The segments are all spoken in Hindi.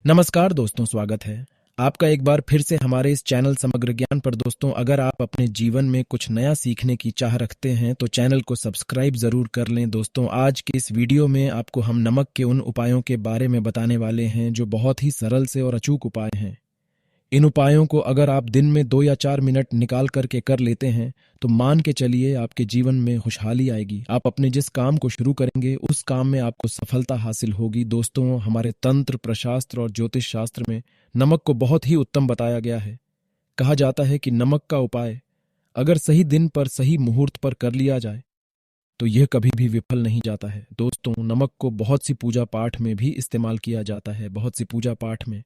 नमस्कार दोस्तों, स्वागत है आपका एक बार फिर से हमारे इस चैनल समग्र ज्ञान पर। दोस्तों, अगर आप अपने जीवन में कुछ नया सीखने की चाह रखते हैं तो चैनल को सब्सक्राइब जरूर कर लें। दोस्तों, आज के इस वीडियो में आपको हम नमक के उन उपायों के बारे में बताने वाले हैं जो बहुत ही सरल से और अचूक उपाय हैं। इन उपायों को अगर आप दिन में 2 या 4 मिनट निकाल करके कर लेते हैं तो मान के चलिए आपके जीवन में खुशहाली आएगी। आप अपने जिस काम को शुरू करेंगे उस काम में आपको सफलता हासिल होगी। दोस्तों, हमारे तंत्र, प्रशास्त्र और ज्योतिष शास्त्र में नमक को बहुत ही उत्तम बताया गया है। कहा जाता है कि नमक का उपाय अगर सही दिन पर सही मुहूर्त पर कर लिया जाए तो यह कभी भी विफल नहीं जाता है। दोस्तों, नमक को बहुत सी पूजा पाठ में भी इस्तेमाल किया जाता है। बहुत सी पूजा पाठ में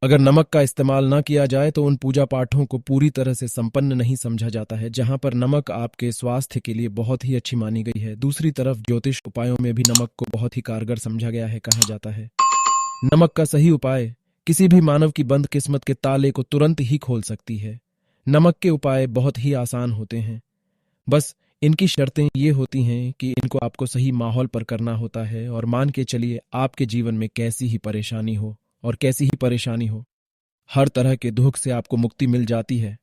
अगर नमक का इस्तेमाल ना किया जाए तो उन पूजा पाठों को पूरी तरह से संपन्न नहीं समझा जाता है, जहां पर नमक आपके स्वास्थ्य के लिए बहुत ही अच्छी मानी गई है। दूसरी तरफ ज्योतिष उपायों में भी नमक को बहुत ही कारगर समझा गया है। कहा जाता है नमक का सही उपाय किसी भी मानव की बंद किस्मत के ताले को तुरंत ही खोल सकती है। नमक के उपाय बहुत ही आसान होते हैं, बस इनकी शर्तें ये होती हैं कि इनको आपको सही माहौल पर करना होता है। और मान के चलिए आपके जीवन में कैसी ही परेशानी हो और कैसी ही परेशानी हो, हर तरह के दुख से आपको मुक्ति मिल जाती है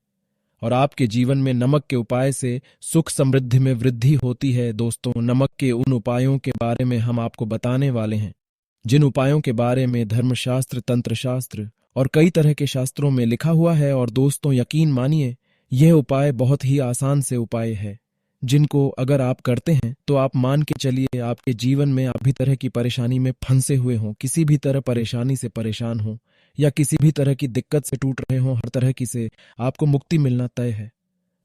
और आपके जीवन में नमक के उपाय से सुख समृद्धि में वृद्धि होती है। दोस्तों, नमक के उन उपायों के बारे में हम आपको बताने वाले हैं जिन उपायों के बारे में धर्मशास्त्र, तंत्र शास्त्र और कई तरह के शास्त्रों में लिखा हुआ है। और दोस्तों, यकीन मानिए यह उपाय बहुत ही आसान से उपाय है जिनको अगर आप करते हैं तो आप मान के चलिए आपके जीवन में अभी तरह की परेशानी में फंसे हुए हों, किसी भी तरह परेशानी से परेशान हो या किसी भी तरह की दिक्कत से टूट रहे हों, हर तरह की से आपको मुक्ति मिलना तय है।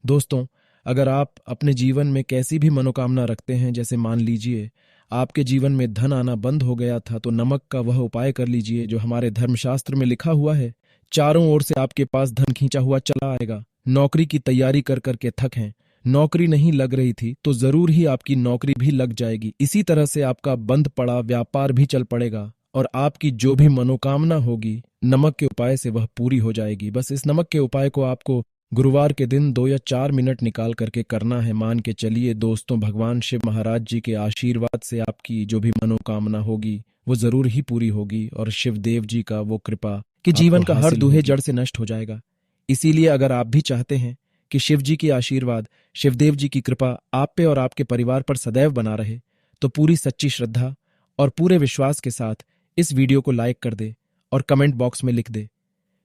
दोस्तों, अगर आप अपने जीवन में कैसी भी मनोकामना रखते हैं, जैसे मान लीजिए आपके जीवन में धन आना बंद हो गया था, तो नमक का वह उपाय कर लीजिए जो हमारे धर्मशास्त्र में लिखा हुआ है। चारों ओर से आपके पास धन खींचा हुआ चला आएगा। नौकरी की तैयारी कर करके थक हैं, नौकरी नहीं लग रही थी तो जरूर ही आपकी नौकरी भी लग जाएगी। इसी तरह से आपका बंद पड़ा व्यापार भी चल पड़ेगा और आपकी जो भी मनोकामना होगी नमक के उपाय से वह पूरी हो जाएगी। बस इस नमक के उपाय को आपको गुरुवार के दिन 2 या 4 मिनट निकाल करके करना है। मान के चलिए दोस्तों, भगवान शिव महाराज जी के आशीर्वाद से आपकी जो भी मनोकामना होगी वो जरूर ही पूरी होगी और शिव देव जी का वो कृपा कि जीवन का हर दुहे जड़ से नष्ट हो जाएगा। इसीलिए अगर आप भी चाहते हैं कि शिव जी की आशीर्वाद, शिवदेव जी की कृपा आप पे और आपके परिवार पर सदैव बना रहे, तो पूरी सच्ची श्रद्धा और पूरे विश्वास के साथ इस वीडियो को लाइक कर दे और कमेंट बॉक्स में लिख दे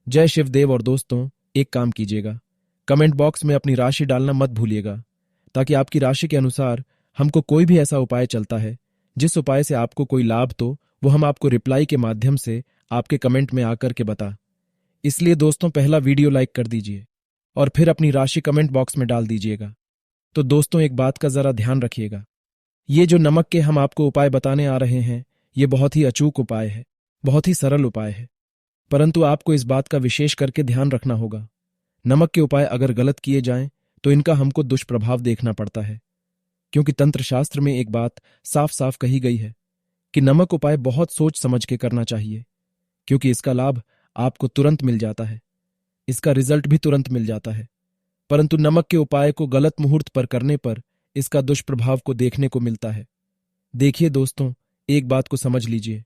जय शिवदेव। और दोस्तों, एक काम कीजिएगा, कमेंट बॉक्स में अपनी राशि डालना मत भूलिएगा, ताकि आपकी राशि के अनुसार हमको कोई भी ऐसा उपाय चलता है जिस उपाय से आपको कोई लाभ तो वो हम आपको रिप्लाई के माध्यम से आपके कमेंट में आकर के बता। इसलिए दोस्तों, पहला वीडियो लाइक कर दीजिए और फिर अपनी राशि कमेंट बॉक्स में डाल दीजिएगा। तो दोस्तों, एक बात का जरा ध्यान रखिएगा, ये जो नमक के हम आपको उपाय बताने आ रहे हैं ये बहुत ही अचूक उपाय है, बहुत ही सरल उपाय है, परंतु आपको इस बात का विशेष करके ध्यान रखना होगा। नमक के उपाय अगर गलत किए जाएं तो इनका हमको दुष्प्रभाव देखना पड़ता है, क्योंकि तंत्र शास्त्र में एक बात साफ साफ कही गई है कि नमक उपाय बहुत सोच समझ के करना चाहिए, क्योंकि इसका लाभ आपको तुरंत मिल जाता है, इसका रिजल्ट भी तुरंत मिल जाता है। परंतु नमक के उपाय को गलत मुहूर्त पर करने पर इसका दुष्प्रभाव को देखने को मिलता है। देखिए दोस्तों, एक बात को समझ लीजिए,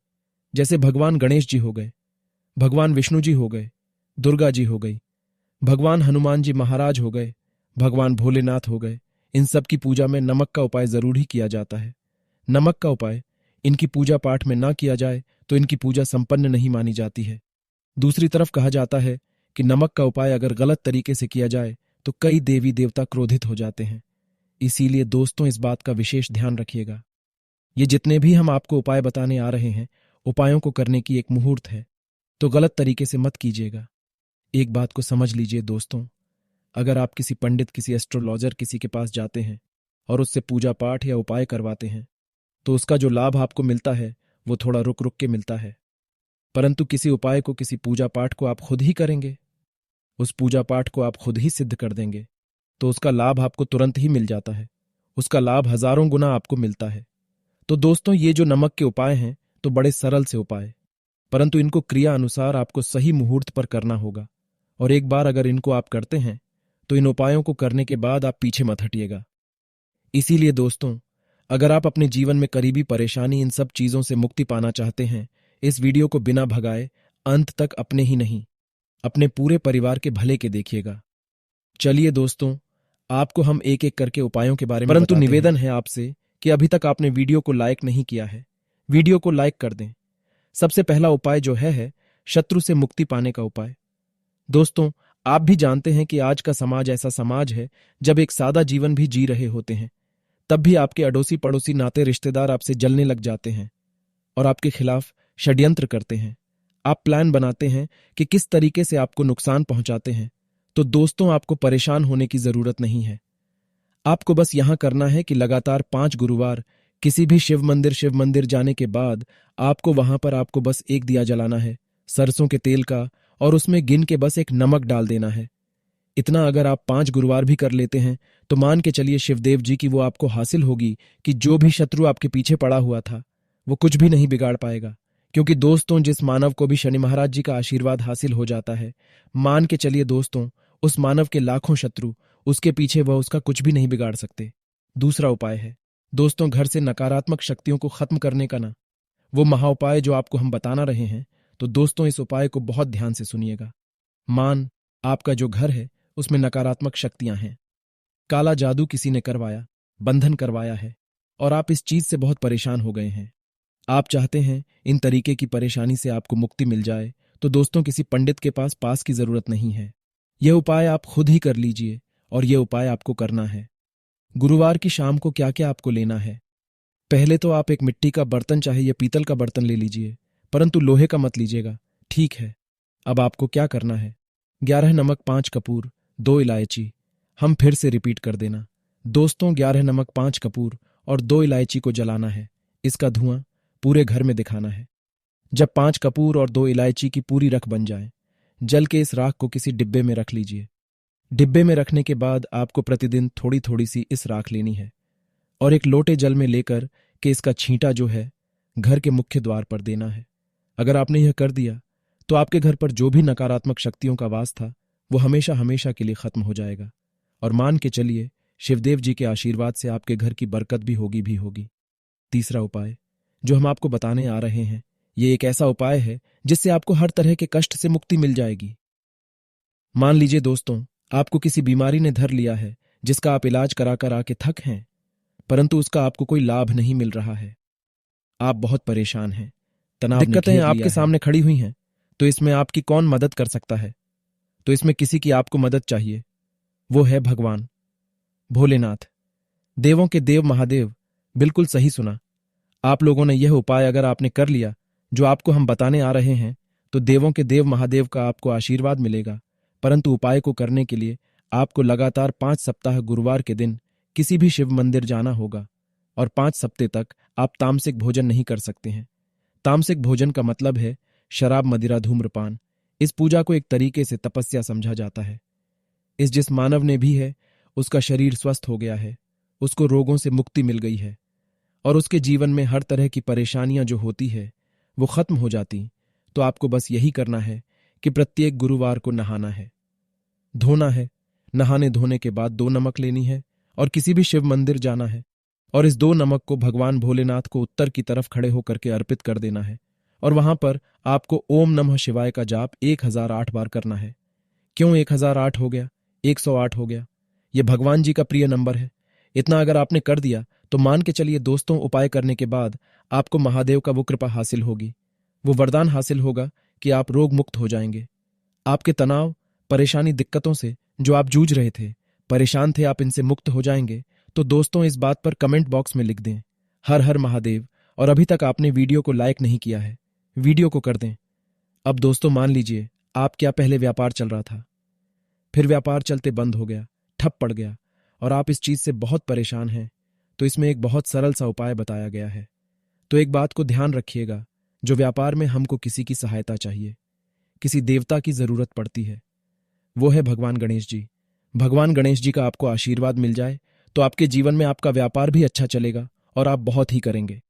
जैसे भगवान गणेश जी हो गए, भगवान विष्णु जी हो गए, दुर्गा जी हो गई, भगवान हनुमान जी महाराज हो गए, भगवान भोलेनाथ हो गए, इन सब की पूजा में नमक का उपाय जरूर ही किया जाता है। नमक का उपाय इनकी पूजा पाठ में ना किया जाए तो इनकी पूजा संपन्न नहीं मानी जाती है। दूसरी तरफ कहा जाता है कि नमक का उपाय अगर गलत तरीके से किया जाए तो कई देवी देवता क्रोधित हो जाते हैं। इसीलिए दोस्तों, इस बात का विशेष ध्यान रखिएगा। ये जितने भी हम आपको उपाय बताने आ रहे हैं, उपायों को करने की एक मुहूर्त है, तो गलत तरीके से मत कीजिएगा। एक बात को समझ लीजिए दोस्तों, अगर आप किसी पंडित, किसी एस्ट्रोलॉजर, किसी के पास जाते हैं और उससे पूजा पाठ या उपाय करवाते हैं तो उसका जो लाभ आपको मिलता है वो थोड़ा रुक रुक के मिलता है। परंतु किसी उपाय को, किसी पूजा पाठ को आप खुद ही करेंगे, उस पूजा पाठ को आप खुद ही सिद्ध कर देंगे, तो उसका लाभ आपको तुरंत ही मिल जाता है, उसका लाभ हजारों गुना आपको मिलता है। तो दोस्तों, ये जो नमक के उपाय हैं तो बड़े सरल से उपाय, परंतु इनको क्रिया अनुसार आपको सही मुहूर्त पर करना होगा। और एक बार अगर इनको आप करते हैं तो इन उपायों को करने के बाद आप पीछे मत हटिएगा। इसीलिए दोस्तों, अगर आप अपने जीवन में करीबी परेशानी, इन सब चीजों से मुक्ति पाना चाहते हैं, इस वीडियो को बिना भगाए अंत तक अपने ही नहीं, अपने पूरे परिवार के भले के देखिएगा। चलिए दोस्तों, आपको हम एक एक करके उपायों के बारे में परंतु निवेदन है आपसे कि अभी तक आपने वीडियो को लाइक नहीं किया है, वीडियो को लाइक कर दें। सबसे पहला उपाय जो है शत्रु से मुक्ति पाने का उपाय। दोस्तों, आप भी जानते हैं कि आज का समाज ऐसा समाज है जब एक सादा जीवन भी जी रहे होते हैं तब भी आपके अड़ोसी पड़ोसी नाते रिश्तेदार आपसे जलने लग जाते हैं और आपके खिलाफ षड्यंत्र करते हैं। आप प्लान बनाते हैं कि किस तरीके से आपको नुकसान पहुंचाते हैं। तो दोस्तों, आपको परेशान होने की जरूरत नहीं है। आपको बस यहां करना है कि लगातार 5 गुरुवार किसी भी शिव मंदिर जाने के बाद आपको वहां पर आपको बस एक दिया जलाना है सरसों के तेल का, और उसमें गिन के बस एक नमक डाल देना है। इतना अगर आप 5 गुरुवार भी कर लेते हैं तो मान के चलिए शिवदेव जी की वो आपको हासिल होगी कि जो भी शत्रु आपके पीछे पड़ा हुआ था वो कुछ भी नहीं बिगाड़ पाएगा। क्योंकि दोस्तों, जिस मानव को भी शनि महाराज जी का आशीर्वाद हासिल हो जाता है, मान के चलिए दोस्तों, उस मानव के लाखों शत्रु उसके पीछे वह उसका कुछ भी नहीं बिगाड़ सकते। दूसरा उपाय है दोस्तों, घर से नकारात्मक शक्तियों को खत्म करने का ना, वो महाउपाय जो आपको हम बताना रहे हैं। तो दोस्तों, इस उपाय को बहुत ध्यान से सुनिएगा। आपका जो घर है उसमें नकारात्मक शक्तियां हैं, काला जादू किसी ने करवाया, बंधन करवाया है और आप इस चीज से बहुत परेशान हो गए हैं। आप चाहते हैं इन तरीके की परेशानी से आपको मुक्ति मिल जाए। तो दोस्तों, किसी पंडित के पास की जरूरत नहीं है। यह उपाय आप खुद ही कर लीजिए और यह उपाय आपको करना है। गुरुवार की शाम को क्या क्या आपको लेना है? पहले तो आप एक मिट्टी का बर्तन चाहे या पीतल का बर्तन ले लीजिए, परंतु लोहे का मत लीजिएगा, ठीक है? अब आपको क्या करना है? 11 नमक, 5 कपूर, 2 इलायची। हम फिर से रिपीट कर देना दोस्तों, 11 नमक, 5 कपूर और 2 इलायची को जलाना है। इसका धुआं पूरे घर में दिखाना है। जब 5 कपूर और 2 इलायची की पूरी रख बन जाए, जल के इस राख को किसी डिब्बे में रख लीजिए। डिब्बे में रखने के बाद आपको प्रतिदिन थोड़ी थोड़ी सी इस राख लेनी है और एक लोटे जल में लेकर के इसका छींटा जो है घर के मुख्य द्वार पर देना है। अगर आपने यह कर दिया तो आपके घर पर जो भी नकारात्मक शक्तियों का वास था वो हमेशा हमेशा के लिए खत्म हो जाएगा और मान के चलिए शिवदेव जी के आशीर्वाद से आपके घर की बरकत भी होगी। तीसरा उपाय जो हम आपको बताने आ रहे हैं, ये एक ऐसा उपाय है जिससे आपको हर तरह के कष्ट से मुक्ति मिल जाएगी। मान लीजिए दोस्तों, आपको किसी बीमारी ने धर लिया है जिसका आप इलाज करा आके थक हैं, परंतु उसका आपको कोई लाभ नहीं मिल रहा है। आप बहुत परेशान हैं, तनाव दिक्कतें आपके सामने खड़ी हुई हैं। तो इसमें आपकी कौन मदद कर सकता है? तो इसमें किसी की आपको मदद चाहिए, वो है भगवान भोलेनाथ, देवों के देव महादेव। बिल्कुल सही सुना आप लोगों ने। यह उपाय अगर आपने कर लिया जो आपको हम बताने आ रहे हैं तो देवों के देव महादेव का आपको आशीर्वाद मिलेगा। परंतु उपाय को करने के लिए आपको लगातार 5 सप्ताह गुरुवार के दिन किसी भी शिव मंदिर जाना होगा और 5 सप्ताह तक आप तामसिक भोजन नहीं कर सकते हैं। तामसिक भोजन का मतलब है शराब, मदिरा, धूम्रपान। इस पूजा को एक तरीके से तपस्या समझा जाता है। इस जिस मानव ने भी है उसका शरीर स्वस्थ हो गया है, उसको रोगों से मुक्ति मिल गई है और उसके जीवन में हर तरह की परेशानियां जो होती है वो खत्म हो जाती। तो आपको बस यही करना है कि प्रत्येक गुरुवार को नहाना है, धोना है। नहाने धोने के बाद 2 नमक लेनी है और किसी भी शिव मंदिर जाना है और इस 2 नमक को भगवान भोलेनाथ को उत्तर की तरफ खड़े होकर के अर्पित कर देना है और वहां पर आपको ओम नमः शिवाय का जाप 1008 बार करना है। क्यों 1008 हो गया, 108 हो गया? यह भगवान जी का प्रिय नंबर है। इतना अगर आपने कर दिया तो मान के चलिए दोस्तों, उपाय करने के बाद आपको महादेव का वो कृपा हासिल होगी, वो वरदान हासिल होगा कि आप रोग मुक्त हो जाएंगे। आपके तनाव, परेशानी, दिक्कतों से जो आप जूझ रहे थे, परेशान थे, आप इनसे मुक्त हो जाएंगे। तो दोस्तों, इस बात पर कमेंट बॉक्स में लिख दें हर हर महादेव। और अभी तक आपने वीडियो को लाइक नहीं किया है, वीडियो को कर दें। अब दोस्तों, मान लीजिए आप क्या पहले व्यापार चल रहा था, फिर व्यापार चलते बंद हो गया, ठप पड़ गया और आप इस चीज से बहुत परेशान हैं। तो इसमें एक बहुत सरल सा उपाय बताया गया है। तो एक बात को ध्यान रखिएगा, जो व्यापार में हमको किसी की सहायता चाहिए, किसी देवता की जरूरत पड़ती है, वो है भगवान गणेश जी। भगवान गणेश जी का आपको आशीर्वाद मिल जाए तो आपके जीवन में आपका व्यापार भी अच्छा चलेगा और आप बहुत ही करेंगे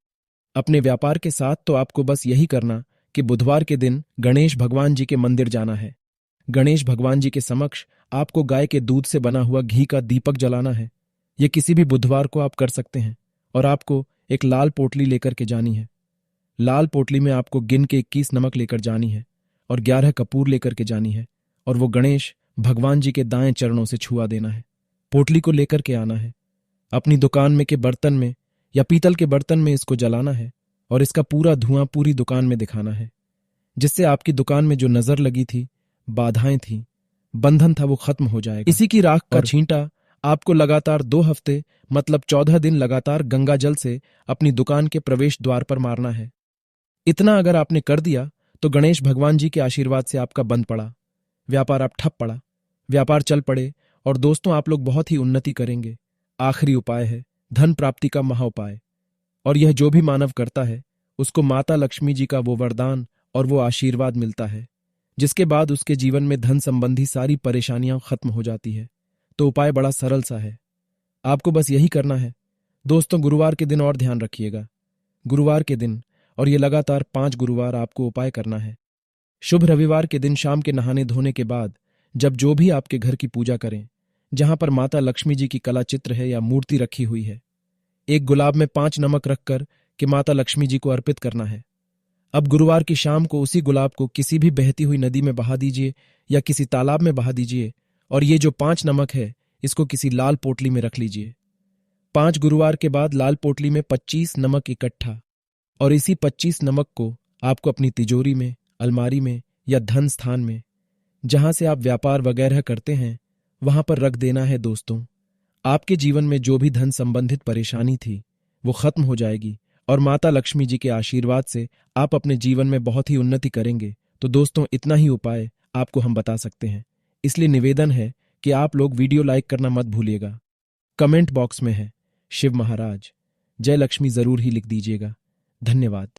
अपने व्यापार के साथ। तो आपको बस यही करना कि बुधवार के दिन गणेश भगवान जी के मंदिर जाना है। गणेश भगवान जी के समक्ष आपको गाय के दूध से बना हुआ घी का दीपक जलाना है। यह किसी भी बुधवार को आप कर सकते हैं और आपको एक लाल पोटली लेकर के जानी है। लाल पोटली में आपको गिन के 21 नमक लेकर जानी है और 11 कपूर लेकर के जानी है और वो गणेश भगवान जी के दाएं चरणों से छुआ देना है। पोटली को लेकर के आना है, अपनी दुकान में के बर्तन में या पीतल के बर्तन में इसको जलाना है और इसका पूरा धुआं पूरी दुकान में दिखाना है, जिससे आपकी दुकान में जो नजर लगी थी, बाधाएं थी, बंधन था, वो खत्म हो जाएगा। इसी की राख का छींटा आपको लगातार 2 हफ्ते मतलब 14 दिन लगातार गंगा जल से अपनी दुकान के प्रवेश द्वार पर मारना है। इतना अगर आपने कर दिया तो गणेश भगवान जी के आशीर्वाद से आपका बंद पड़ा व्यापार आप ठप पड़ा, व्यापार चल पड़े और दोस्तों आप लोग बहुत ही उन्नति करेंगे। आखिरी उपाय है धन प्राप्ति का महाउपाय, और यह जो भी मानव करता है उसको माता लक्ष्मी जी का वो वरदान और वो आशीर्वाद मिलता है, जिसके बाद उसके जीवन में धन संबंधी सारी परेशानियां खत्म हो जाती है। तो उपाय बड़ा सरल सा है, आपको बस यही करना है। दोस्तों गुरुवार के दिन और ध्यान रखिएगा, गुरुवार के दिन, और ये लगातार 5 गुरुवार आपको उपाय करना है। शुभ रविवार के दिन शाम के नहाने धोने के बाद जब जो भी आपके घर की पूजा करें, जहां पर माता लक्ष्मी जी की कला चित्र है या मूर्ति रखी हुई है, एक गुलाब में 5 नमक रखकर कि माता लक्ष्मी जी को अर्पित करना है। अब गुरुवार की शाम को उसी गुलाब को किसी भी बहती हुई नदी में बहा दीजिए या किसी तालाब में बहा दीजिए, और ये जो 5 नमक है इसको किसी लाल पोटली में रख लीजिए। 5 गुरुवार के बाद लाल पोटली में 25 नमक इकट्ठा, और इसी 25 नमक को आपको अपनी तिजोरी में, अलमारी में या धन स्थान में, जहां से आप व्यापार वगैरह करते हैं, वहां पर रख देना है। दोस्तों आपके जीवन में जो भी धन संबंधित परेशानी थी वो खत्म हो जाएगी और माता लक्ष्मी जी के आशीर्वाद से आप अपने जीवन में बहुत ही उन्नति करेंगे। तो दोस्तों इतना ही उपाय आपको हम बता सकते हैं, इसलिए निवेदन है कि आप लोग वीडियो लाइक करना मत भूलिएगा। कमेंट बॉक्स में है शिव महाराज जय लक्ष्मी जरूर ही लिख दीजिएगा। धन्यवाद।